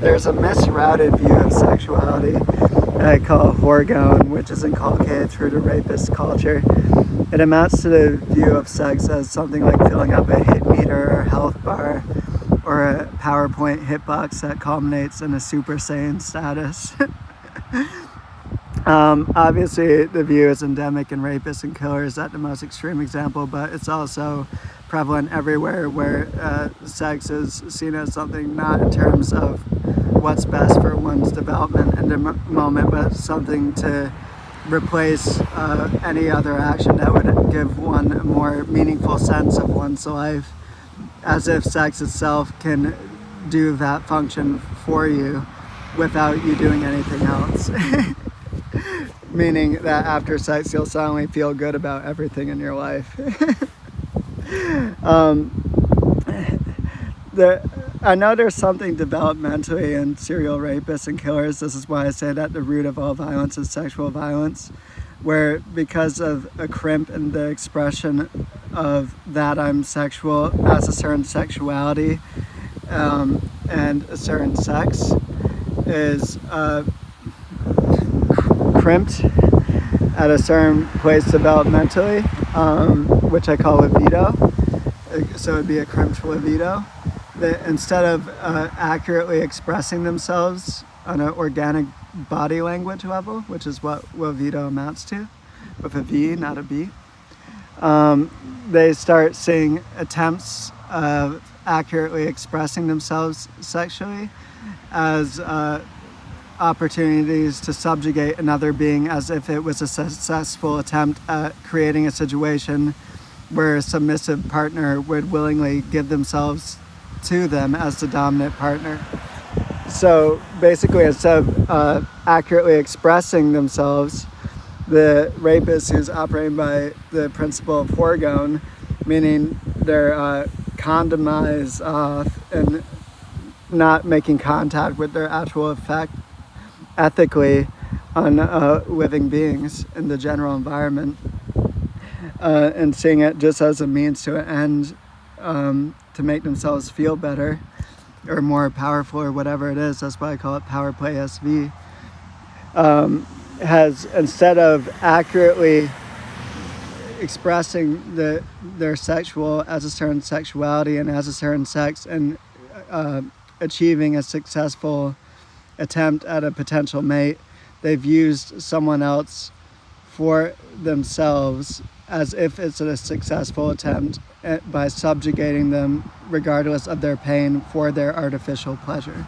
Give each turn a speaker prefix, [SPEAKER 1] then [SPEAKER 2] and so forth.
[SPEAKER 1] there's a misrouted view of sexuality that I call Whoregone, which is inculcated through the rapist culture. It amounts to the view of sex as something like filling up a hit meter or health bar, or a PowerPoint hitbox that culminates in a Super Saiyan status. Obviously, the view is endemic in rapists and killers at the most extreme example, but it's also prevalent everywhere where sex is seen as something not in terms of what's best for one's development in the moment, but something to replace any other action that would give one a more meaningful sense of one's life, as if sex itself can do that function for you without you doing anything else. Meaning that after sex you'll suddenly feel good about everything in your life. I know there's something developmentally in serial rapists and killers. This is why I say that the root of all violence is sexual violence, where because of a crimp in the expression of that I'm sexual as a certain sexuality and a certain sex is crimped at a certain place developmentally, which I call libido. So it'd be a crimped libido. That instead of accurately expressing themselves on an organic body language level, which is what libido amounts to, with a V, not a B, they start seeing attempts of accurately expressing themselves sexually as opportunities to subjugate another being, as if it was a successful attempt at creating a situation where a submissive partner would willingly give themselves to them as the dominant partner. So basically, instead of accurately expressing themselves, the rapist who's operating by the principle of Whoregone, meaning they're condomized off and not making contact with their actual effect ethically on living beings in the general environment, and seeing it just as a means to an end, to make themselves feel better or more powerful or whatever it is. That's why I call it power play SV. Has, instead of accurately expressing their sexual as a certain sexuality and as a certain sex, and achieving a successful attempt at a potential mate, they've used someone else for themselves as if it's a successful attempt, by subjugating them regardless of their pain for their artificial pleasure.